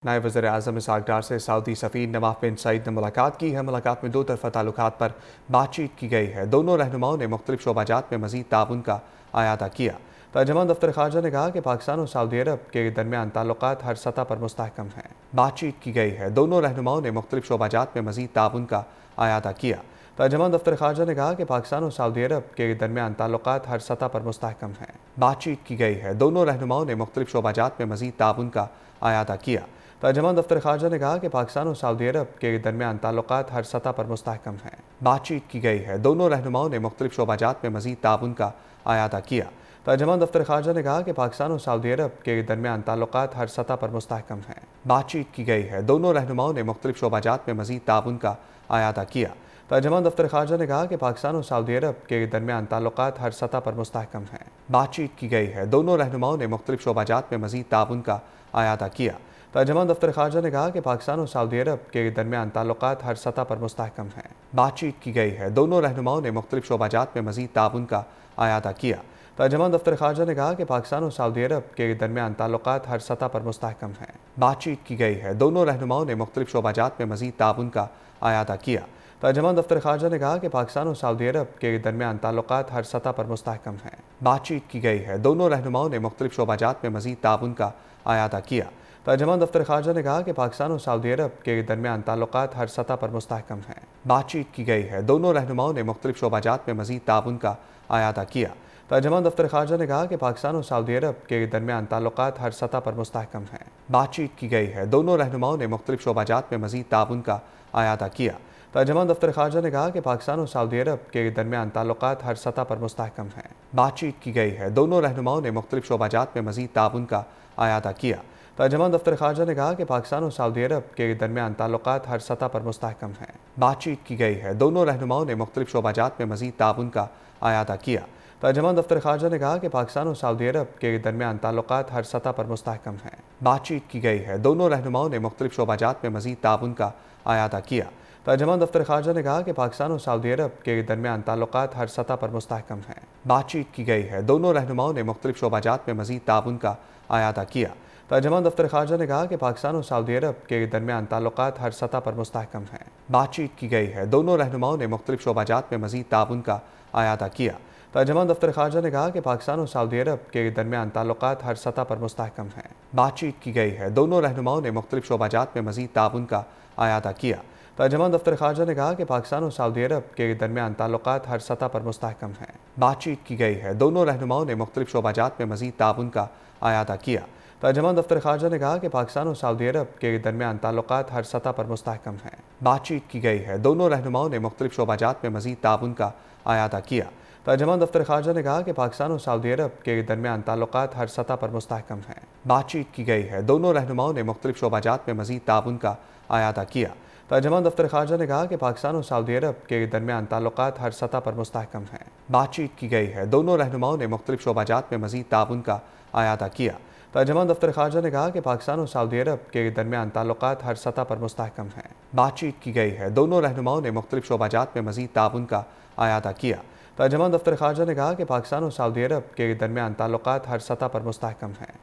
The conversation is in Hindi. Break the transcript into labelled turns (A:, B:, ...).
A: नायब वज़ीर-ए-आज़म इसहाक़ डार से सऊदी सफ़ीर नवाफ बिन सईद ने मुलाकात की है। मुलाकात में दो तरफ़ा ताल्लुकात पर बातचीत की गई है। दोनों रहनुमाओं ने मुख्तलिफ शोबाजात में मज़ीद ताउन का अयादा किया। तर्जुमान दफ्तर ख़ारजा ने कहा कि पाकिस्तान और सऊदी अरब के दरमियान ताल्लुकात हर सतह पर मुस्तहकम हैं। बातचीत की गई है। दोनों रहनुमाओं ने मुख्तलिफ शोबाजात में मज़ीद ताउन का अयादा किया। तर्जुमान दफ्तर ख़ारजा ने कहा कि पाकिस्तान और सऊदी अरब के दरमियान ताल्लुकात हर सतह पर मुस्तहकम हैं। बातचीत की गई है। दोनों रहनुमाओं ने मुख्तलिफ शोबाजात में मज़ीद ताउन का अयादा किया। तर्जुमान दफ्तर ख़ारजा ने कहा कि पाकिस्तान और सऊदी अरब के दरमियान ताल्लुकात हर सतह पर मुस्तहकम हैं। बातचीत की गई है। दोनों रहनुमाओं ने मुख्तलिफ शोबाजात में मज़ीद ताउन का अयादा किया। तर्जुमान दफ्तर ख़ारजा ने कहा कि पाकिस्तान और सऊदी अरब के दरमियान ताल्लुकात हर सतह पर मुस्तहकम हैं। बातचीत की गई है। दोनों रहनुमाओं ने मुख्तलिफ शोबाजात में मज़ीद ताउन का अयादा किया। तर्जुमान दफ्तर ख़ारजा ने कहा कि पाकिस्तान और सऊदी अरब के दरमियान ताल्लुकात हर सतह पर मुस्तहकम हैं। बातचीत की गई है। दोनों रहनुमाओं ने मुख्तलिफ शोबाजात में मज़ीद ताउन का अयादा किया। तर्जुमान दफ्तर ख़ारजा ने कहा कि पाकिस्तान और सऊदी अरब के दरमियान ताल्लुकात हर सतह पर मुस्तहकम हैं। बातचीत की गई है। दोनों रहनुमाओं ने मुख्तलिफ शोबाजात में मज़ीद ताउन का अयादा किया। तर्जुमान दफ्तर ख़ारजा ने कहा कि पाकिस्तान और सऊदी अरब के दरमियान ताल्लुकात हर सतह पर मुस्तहकम हैं। बातचीत की गई है। दोनों रहनुमाओं ने मुख्तलिफ शोबाजात में मज़ीद ताउन का अयादा किया। तर्जुमान दफ्तर ख़ारजा ने कहा कि पाकिस्तान और सऊदी अरब के दरमियान ताल्लुकात हर सतह पर मुस्तहकम हैं। बातचीत की गई है। दोनों रहनुमाओं ने मुख्तलिफ शोबाजात में मज़ीद ताउन का अयादा किया। तर्जुमान दफ्तर ख़ारजा ने कहा कि पाकिस्तान और सऊदी अरब के दरमियान ताल्लुकात हर सतह पर मुस्तहकम हैं। बातचीत की गई है। दोनों रहनुमाओं ने मुख्तलिफ शोबाजात में मज़ीद ताउन का अयादा किया। तर्जुमान दफ्तर ख़ारजा ने कहा कि पाकिस्तान और सऊदी अरब के दरमियान ताल्लुकात हर सतह पर मुस्तहकम हैं। बातचीत की गई है। दोनों रहनुमाओं ने मुख्तलिफ शोबाजात में मज़ीद ताउन का अयादा किया। तर्जुमान दफ्तर ख़ारजा ने कहा कि पाकिस्तान और सऊदी अरब के दरमियान ताल्लुकात हर सतह पर मुस्तहकम हैं। बातचीत की गई है। दोनों रहनुमाओं ने मुख्तलिफ शोबाजात में मज़ीद ताउन का अयादा किया। तर्जुमान दफ्तर ख़ारजा ने कहा कि पाकिस्तान और सऊदी अरब के दरमियान ताल्लुकात हर सतह पर मुस्तहकम हैं। बातचीत की गई है। दोनों रहनुमाओं ने मुख्तलिफ शोबाजात में मज़ीद ताउन का अयादा किया। तर्जुमान दफ्तर ख़ारजा ने कहा कि पाकिस्तान और सऊदी अरब के दरमियान ताल्लुकात हर सतह पर मुस्तहकम हैं। बातचीत की गई है। दोनों रहनुमाओं ने मुख्तलिफ शोबाजात में मज़ीद ताउन का अयादा किया। तर्जुमान दफ्तर ख़ारजा ने कहा कि पाकिस्तान और सऊदी अरब के दरमियान ताल्लुकात हर सतह पर मुस्तहकम हैं। बातचीत की गई है। दोनों रहनुमाओं ने मुख्तलिफ शोबाजात में मज़ीद ताउन का अयादा किया। तर्जुमान दफ्तर ख़ारजा ने कहा कि पाकिस्तान और सऊदी अरब के दरमियान ताल्लुकात हर सतह पर मुस्तहकम हैं। बातचीत की गई है। दोनों रहनुमाओं ने मुख्तलिफ शोबाजात में मज़ीद ताउन का अयादा किया। तर्जुमान दफ्तर ख़ारजा ने कहा कि पाकिस्तान और सऊदी अरब के दरमियान ताल्लुकात हर सतह पर मुस्तहकम हैं। बातचीत की गई है। दोनों रहनुमाओं ने मुख्तलिफ शोबाजात में मज़ीद ताउन का अयादा किया। तर्जुमान दफ्तर ख़ारजा ने कहा कि पाकिस्तान और सऊदी अरब के दरमियान ताल्लुकात हर सतह पर मुस्तहकम हैं। बातचीत की गई है। दोनों रहनुमाओं ने मुख्तलिफ शोबाजात में मज़ीद ताउन का अयादा किया। तर्जुमान दफ्तर ख़ारजा ने कहा कि पाकिस्तान और सऊदी अरब के दरमियान ताल्लुकात हर सतह पर मुस्तहकम हैं। बातचीत की गई है। दोनों रहनुमाओं ने मुख्तलिफ शोबाजात में मज़ीद ताउन का अयादा किया। तर्जुमान दफ्तर ख़ारजा ने कहा कि पाकिस्तान और सऊदी अरब के दरमियान ताल्लुकात हर सतह पर मुस्तहकम हैं। बातचीत की गई है। दोनों रहनुमाओं ने मुख्तलिफ शोबाजात में मज़ीद ताउन का अयादा किया। तर्जुमान दफ्तर ख़ारजा ने कहा कि पाकिस्तान और सऊदी अरब के दरमियान ताल्लुकात हर सतह पर मुस्तहकम हैं। बातचीत की गई है। दोनों रहनुमाओं ने मुख्तलिफ शोबाजात में मज़ीद ताउन का अयादा किया। तर्जुमान दफ्तर ख़ारजा ने कहा कि पाकिस्तान और सऊदी अरब के दरमियान ताल्लुकात हर सतह पर मुस्तहकम हैं। बातचीत की गई है। दोनों रहनुमाओं ने मुख्तलिफ शोबाजात में मज़ीद ताउन का अयादा किया। तर्जुमान दफ्तर ख़ारजा ने कहा कि पाकिस्तान और सऊदी अरब के दरमियान ताल्लुकात हर सतह पर मुस्तहकम हैं।